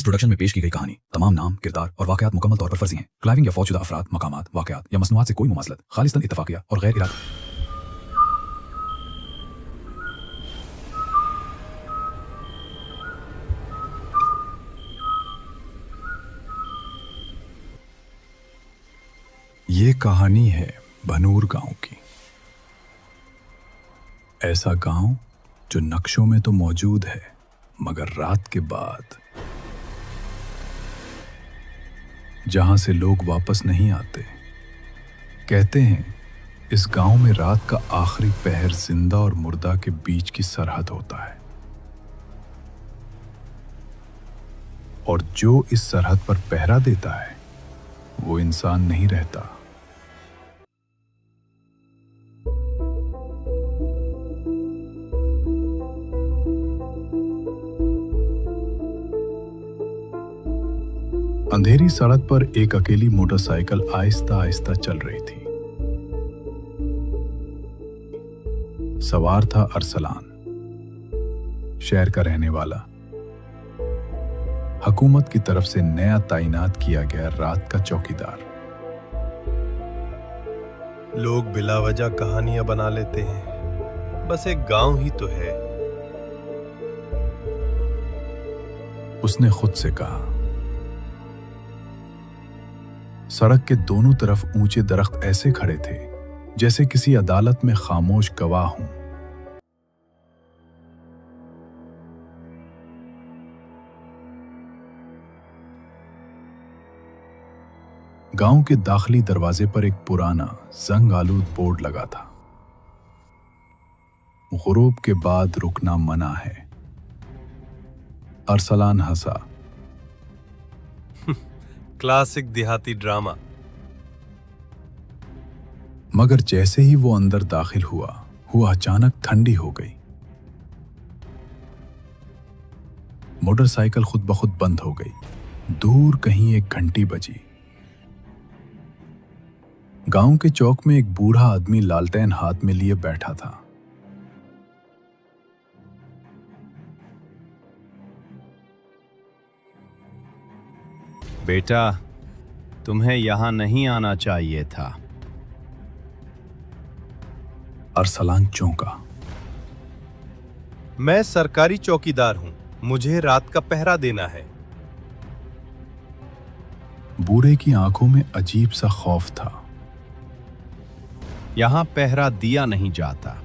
इस प्रोडक्शन में पेश की गई कहानी, तमाम नाम, किरदार और वाकयात मुकम्मल तौर पर फर्जी हैं। क्लाइविंग या फौजशुदा अफराद, मकामात, वाकयात या मसनूआत से कोई मुमासलत, खालिस्तन इत्तफाकिया और गैर इरादा। ये कहानी है बनूर गांव की। ऐसा गांव जो नक्शों में तो मौजूद है, मगर रात के बाद जहां से लोग वापस नहीं आते। कहते हैं इस गांव में रात का आखिरी पहर जिंदा और मुर्दा के बीच की सरहद होता है, और जो इस सरहद पर पहरा देता है वो इंसान नहीं रहता। अंधेरी सड़क पर एक अकेली मोटरसाइकिल आहिस्ता आहिस्ता चल रही थी। सवार था अरसलान, शहर का रहने वाला, हुकूमत की तरफ से नया तैनात किया गया रात का चौकीदार। लोग बिलावजह कहानियां बना लेते हैं, बस एक गांव ही तो है। उसने खुद से कहा। सड़क के दोनों तरफ ऊंचे दरख्त ऐसे खड़े थे जैसे किसी अदालत में खामोश गवाह हों। गांव के दाखिली दरवाजे पर एक पुराना जंग आलूद बोर्ड लगा था, गुरूब के बाद रुकना मना है। अरसलान हंसा। क्लासिक देहाती ड्रामा। मगर जैसे ही वो अंदर दाखिल हुआ, अचानक ठंडी हो गई। मोटरसाइकिल खुद ब खुद बंद हो गई। दूर कहीं एक घंटी बजी। गांव के चौक में एक बूढ़ा आदमी लालटेन हाथ में लिए बैठा था। बेटा, तुम्हें यहां नहीं आना चाहिए था। अरसलान चौंका। मैं सरकारी चौकीदार हूं, मुझे रात का पहरा देना है। बूढ़े की आंखों में अजीब सा खौफ था। यहां पहरा दिया नहीं जाता,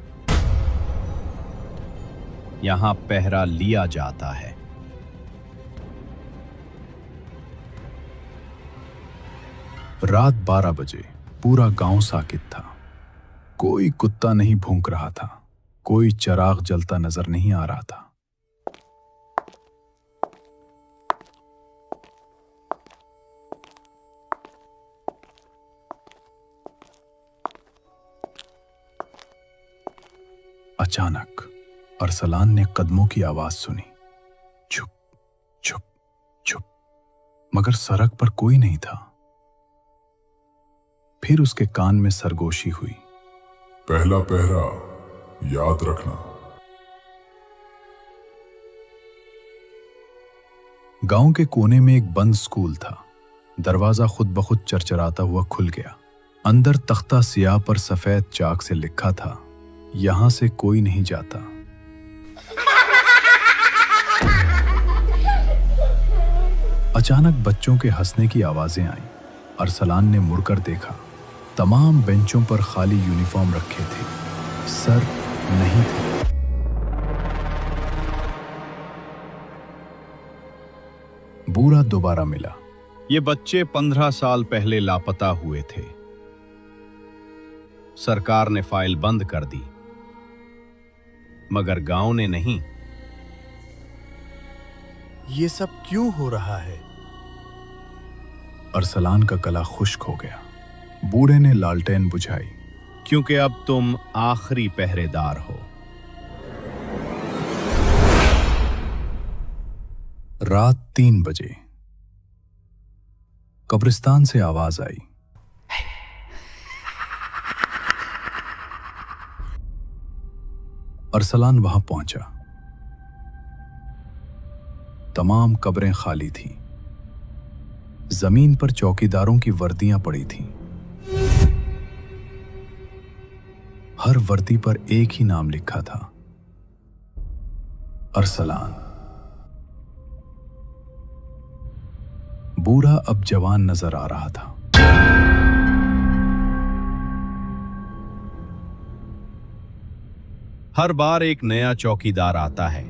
यहां पहरा लिया जाता है। रात 12 बजे पूरा गांव साकित था। कोई कुत्ता नहीं भौंक रहा था, कोई चिराग जलता नजर नहीं आ रहा था। अचानक अरसलान ने कदमों की आवाज सुनी। छुप छुप छुप, मगर सड़क पर कोई नहीं था। फिर उसके कान में सरगोशी हुई। पहला पहरा याद रखना। गांव के कोने में एक बंद स्कूल था। दरवाजा खुद ब खुद चरचराता हुआ खुल गया। अंदर तख्ता सियाह पर सफेद चाक से लिखा था, यहां से कोई नहीं जाता। अचानक बच्चों के हंसने की आवाजें आईं। अरसलान ने मुड़कर देखा। तमाम बेंचों पर खाली यूनिफॉर्म रखे थे, सर नहीं थे। बूढ़ा दोबारा मिला। ये बच्चे 15 साल पहले लापता हुए थे। सरकार ने फाइल बंद कर दी, मगर गांव ने नहीं। ये सब क्यों हो रहा है? अरसलान का गला खुश्क हो गया। बूढ़े ने लालटेन बुझाई। क्योंकि अब तुम आखिरी पहरेदार हो। रात 3 बजे कब्रिस्तान से आवाज आई। अरसलान वहां पहुंचा। तमाम कब्रें खाली थीं। जमीन पर चौकीदारों की वर्दियां पड़ी थीं। हर वर्दी पर एक ही नाम लिखा था, अरसलान। बूढ़ा अब जवान नजर आ रहा था। हर बार एक नया चौकीदार आता है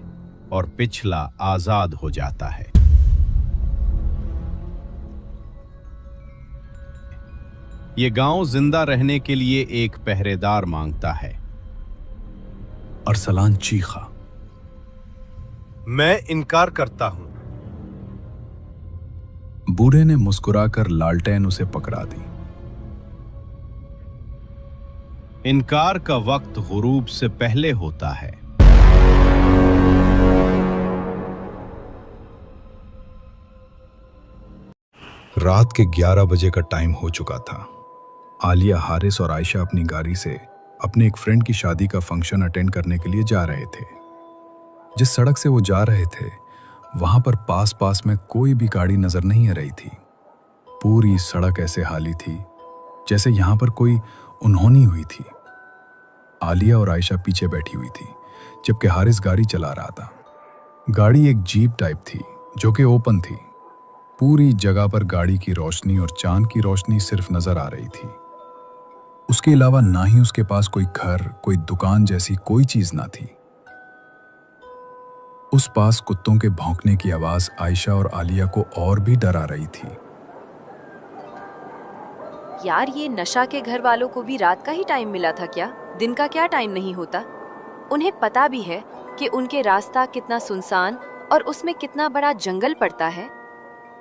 और पिछला आजाद हो जाता है। ये गांव जिंदा रहने के लिए एक पहरेदार मांगता है। अरसलान चीखा। मैं इनकार करता हूं। बूढ़े ने मुस्कुराकर लालटेन उसे पकड़ा दी। इनकार का वक्त गुरूब से पहले होता है। रात के 11 बजे का टाइम हो चुका था। आलिया, हारिस और आयशा अपनी गाड़ी से अपने एक फ्रेंड की शादी का फंक्शन अटेंड करने के लिए जा रहे थे। जिस सड़क से वो जा रहे थे वहां पर पास में कोई भी गाड़ी नजर नहीं आ रही थी। पूरी सड़क ऐसे हाली थी जैसे यहां पर कोई उन्होंने हुई थी। आलिया और आयशा पीछे बैठी हुई थी जबकि हारिस गाड़ी चला रहा था। गाड़ी एक जीप टाइप थी जो कि ओपन थी। पूरी जगह पर गाड़ी की रोशनी और चांद की रोशनी सिर्फ नजर आ रही थी। उसके अलावा ना ही उसके पास कोई घर, कोई दुकान जैसी कोई चीज ना थी। उस पास कुत्तों के भौंकने की आवाज आयशा और आलिया को और भी डरा रही थी। यार, ये नशा के घर वालों को भी रात का ही टाइम मिला था क्या? दिन का क्या टाइम नहीं होता? उन्हें पता भी है कि उनके रास्ता कितना सुनसान और उसमें कितना बड़ा जंगल पड़ता है।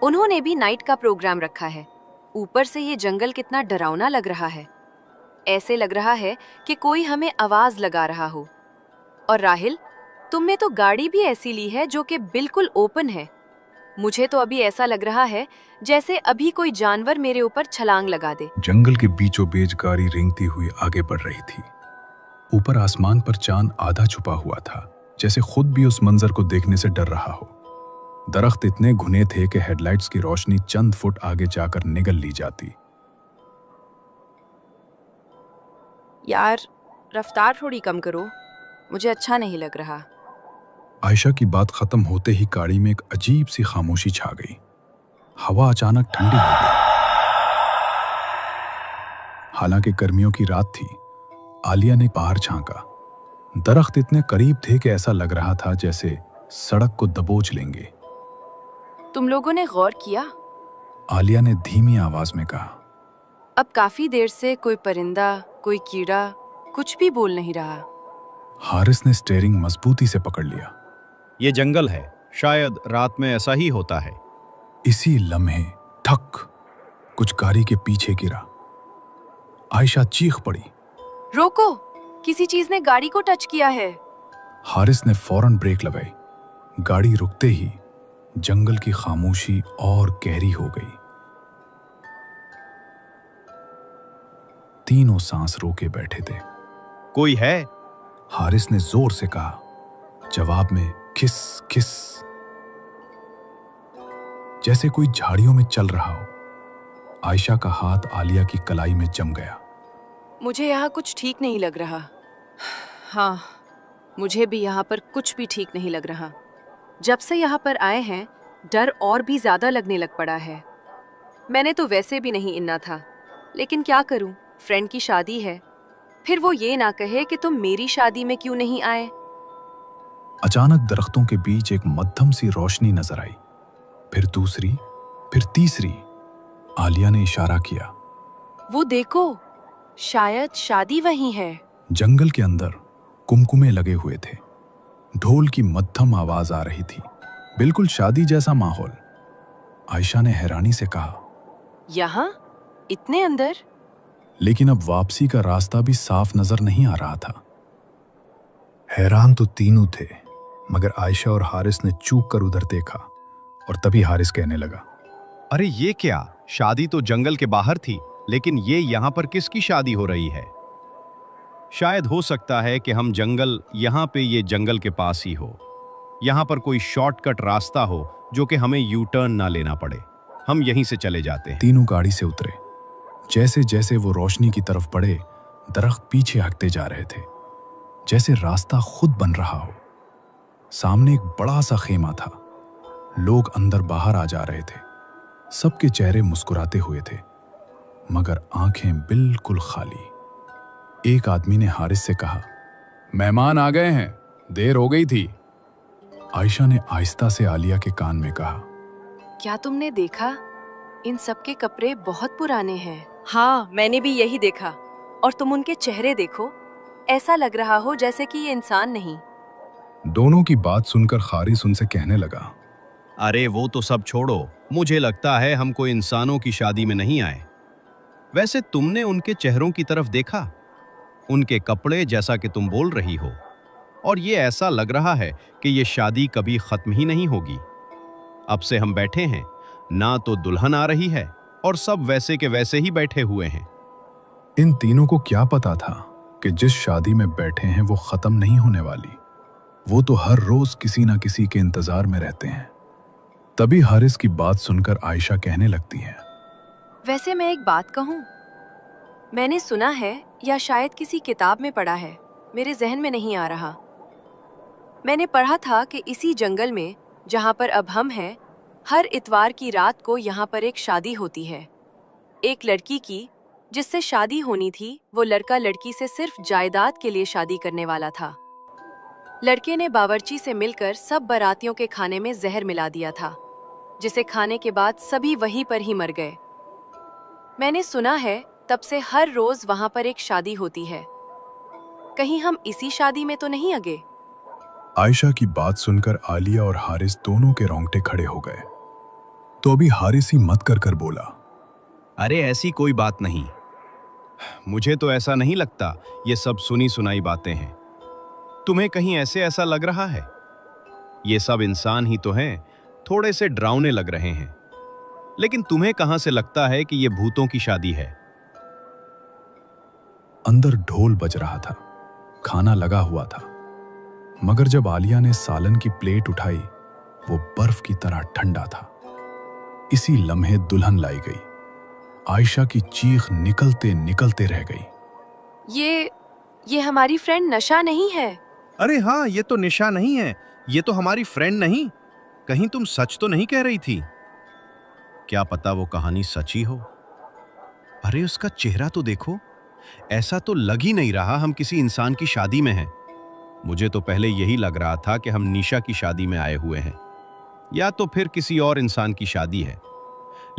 उन्होंने भी नाइट का प्रोग्राम रखा है। ऊपर से ये जंगल कितना डरावना लग रहा है। ऐसे लग रहा है कि कोई हमें आवाज लगा रहा हो। और राहिल, तुमने तो गाड़ी भी ऐसी ली है जो कि बिल्कुल ओपन है। मुझे तो अभी ऐसा लग रहा है जैसे अभी कोई जानवर मेरे ऊपर छलांग लगा दे। जंगल के बीचों बीच गाड़ी रेंगती हुई आगे बढ़ रही थी। ऊपर आसमान पर चांद आधा छुपा हुआ था, जैसे खुद भी उस मंजर को देखने से डर रहा हो। दरख्त इतने घुने थे कि हेडलाइट्स की रोशनी चंद फुट आगे जाकर निगल ली जाती। यार, रफ्तार थोड़ी कम करो, मुझे अच्छा नहीं लग रहा। आयशा की बात खत्म होते ही गाड़ी में एक अजीब सी खामोशी छा गई। हवा अचानक ठंडी हो गई। हालांकि गर्मियों की रात थी। आलिया ने बाहर झांका। दरख्त इतने करीब थे कि ऐसा लग रहा था जैसे सड़क को दबोच लेंगे। तुम लोगों ने गौर किया? आलिया ने धीमी आवाज में कहा। अब काफी देर से कोई परिंदा, कोई कीड़ा कुछ भी बोल नहीं रहा। हारिस ने स्टीयरिंग मजबूती से पकड़ लिया। ये जंगल है, शायद रात में ऐसा ही होता है। इसी लम्हे ठक कुछ गाड़ी के पीछे गिरा। आयशा चीख पड़ी। रोको, किसी चीज ने गाड़ी को टच किया है। हारिस ने फौरन ब्रेक लगाई। गाड़ी रुकते ही जंगल की खामोशी और गहरी हो गई। तीनों सांस रोके बैठे थे। कोई है? हारिस ने जोर से कहा। जवाब में खिस खिस, जैसे कोई झाड़ियों में चल रहा हो। आयशा का हाथ आलिया की कलाई में जम गया। मुझे यहाँ कुछ ठीक नहीं लग रहा। हाँ, मुझे भी यहाँ पर कुछ भी ठीक नहीं लग रहा। जब से यहाँ पर आए हैं डर और भी ज्यादा लगने लग पड़ा है। मैंने तो वैसे भी नहीं इन्ना था, लेकिन क्या करूं, फ्रेंड की शादी है। फिर वो ये ना कहे कि तुम मेरी शादी में क्यों नहीं आए। अचानक दरख्तों के बीच एक मध्यम सी रोशनी नजर आई। फिर दूसरी, फिर तीसरी। आलिया ने इशारा किया। वो देखो, शायद शादी वहीं है। जंगल के अंदर कुमकुमे लगे हुए थे। ढोल की मध्यम आवाज आ रही थी। बिल्कुल शादी जैसा माहौल। आयशा ने हैरानी से कहा, यहाँ इतने अंदर? लेकिन अब वापसी का रास्ता भी साफ नजर नहीं आ रहा था। हैरान तो तीनों थे, मगर आयशा और हारिस ने चूक कर उधर देखा। और तभी हारिस कहने लगा, अरे ये क्या, शादी तो जंगल के बाहर थी, लेकिन ये यहाँ पर किसकी शादी हो रही है? शायद हो सकता है कि हम जंगल यहाँ पे ये जंगल के पास ही हो, यहाँ पर कोई शॉर्टकट रास्ता हो जो कि हमें यू टर्न ना लेना पड़े। हम यहीं से चले जाते हैं। तीनों गाड़ी से उतरे। जैसे जैसे वो रोशनी की तरफ बढ़े, दरख्त पीछे हटते जा रहे थे, जैसे रास्ता खुद बन रहा हो। सामने एक बड़ा सा खेमा था। लोग अंदर बाहर आ जा रहे थे। सबके चेहरे मुस्कुराते हुए थे, मगर आंखें बिल्कुल खाली। एक आदमी ने हारिस से कहा, मेहमान आ गए हैं, देर हो गई थी। आयशा ने आहिस्ता से आलिया के कान में कहा, क्या तुमने देखा? इन सब के कपड़े बहुत पुराने हैं। हाँ, मैंने भी यही देखा। और तुम उनके चेहरे देखो, ऐसा लग रहा हो जैसे कि ये इंसान नहीं। दोनों की बात सुनकर हारिस उनसे कहने लगा, अरे वो तो सब छोड़ो, मुझे लगता है हम कोई इंसानों की शादी में नहीं आए। वैसे तुमने उनके चेहरों की तरफ देखा? उनके कपड़े जैसा कि तुम बोल रही हो, और ये ऐसा लग रहा है कि ये शादी कभी खत्म ही नहीं होगी। अब से हम बैठे हैं, ना तो दुल्हन आ रही है और सब वैसे के वैसे ही बैठे हुए हैं। इन तीनों को क्या पता था कि जिस शादी में बैठे हैं वो खत्म नहीं होने वाली। वो तो हर रोज किसी ना किसी के इंतजार में रहते हैं। तभी हारिस की बात सुनकर आयशा कहने लगती है, वैसे मैं एक बात कहूँ, मैंने सुना है या शायद किसी किताब में पढ़ा है, मेरे जहन में नहीं आ रहा। मैंने पढ़ा था कि इसी जंगल में जहाँ पर अब हम हैं, हर इतवार की रात को यहाँ पर एक शादी होती है। एक लड़की की जिससे शादी होनी थी, वो लड़का लड़की से सिर्फ जायदाद के लिए शादी करने वाला था। लड़के ने बावर्ची से मिलकर सब बारातियों के खाने में जहर मिला दिया था, जिसे खाने के बाद सभी वहीं पर ही मर गए। मैंने सुना है तब से हर रोज वहां पर एक शादी होती है। कहीं हम इसी शादी में तो नहीं अगे? आयशा की बात सुनकर आलिया और हारिस दोनों के रोंगटे खड़े हो गए। तो अभी हारिस ही मत कर कर बोला, अरे ऐसी कोई बात नहीं, मुझे तो ऐसा नहीं लगता, ये सब सुनी सुनाई बातें हैं। तुम्हें कहीं ऐसा लग रहा है? ये सब इंसान ही तो हैं, थोड़े से डरावने लग रहे हैं, लेकिन तुम्हें कहां से लगता है कि ये भूतों की शादी है? अंदर ढोल बज रहा था, खाना लगा हुआ था, मगर जब आलिया ने सालन की प्लेट उठाई, वो बर्फ की तरह ठंडा था। इसी लम्हे दुल्हन लाई गई। आयशा की चीख निकलते निकलते रह गई। ये हमारी फ्रेंड नशा नहीं है? अरे हाँ, ये तो निशा नहीं है, ये तो हमारी फ्रेंड नहीं। कहीं तुम सच तो नहीं कह रही थी? क्या पता वो कहानी सच ही हो। अरे उसका चेहरा तो देखो, ऐसा तो लग ही नहीं रहा हम किसी इंसान की शादी में हैं। मुझे तो पहले यही लग रहा था कि हम निशा की शादी में आए हुए हैं, या तो फिर किसी और इंसान की शादी है।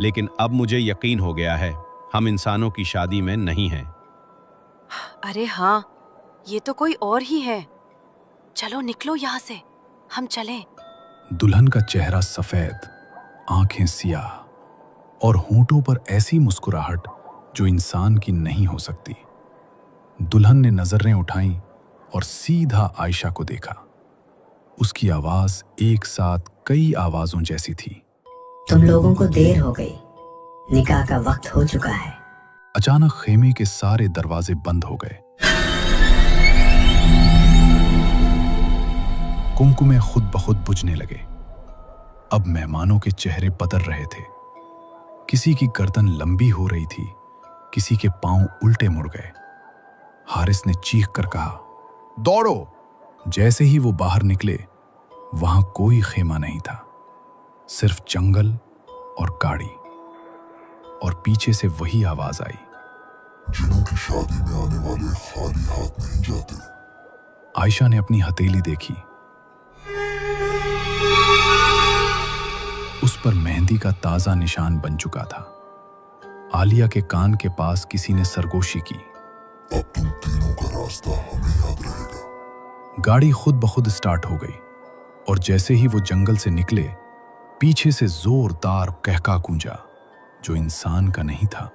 लेकिन अब मुझे यकीन हो गया है, हम इंसानों की शादी में नहीं हैं। अरे हाँ, ये तो कोई और ही है। चलो निकलो यहाँ से, हम चलें। दुल्हन का चेहरा सफेद, आंखें सियाह और होंठों पर ऐसी मुस्कुराहट जो इंसान की नहीं हो सकती। दुल्हन ने नजरें उठाईं और सीधा आयशा को देखा। उसकी आवाज एक साथ कई आवाजों जैसी थी। तुम लोगों को देर हो गई, निकाह का वक्त हो चुका है। अचानक खेमे के सारे दरवाजे बंद हो गए। कुमकुमे खुद ब खुद बुझने लगे। अब मेहमानों के चेहरे बदल रहे थे। किसी की गर्दन लंबी हो रही थी, किसी के पांव उल्टे मुड़ गए। हारिस ने चीख कर कहा, दौड़ो। जैसे ही वो बाहर निकले, वहां कोई खेमा नहीं था, सिर्फ जंगल और गाड़ी। और पीछे से वही आवाज आई, जिनों की शादी में आने वाले खाली हाथ नहीं जाते। आयशा ने अपनी हथेली देखी। उस पर मेहंदी का ताजा निशान बन चुका था। आलिया के कान के पास किसी ने सरगोशी की, अब तुम तीनों का रास्ता हमें याद रहेगा। गाड़ी खुद ब खुद स्टार्ट हो गई और जैसे ही वो जंगल से निकले, पीछे से जोरदार कहका गूंजा जो इंसान का नहीं था।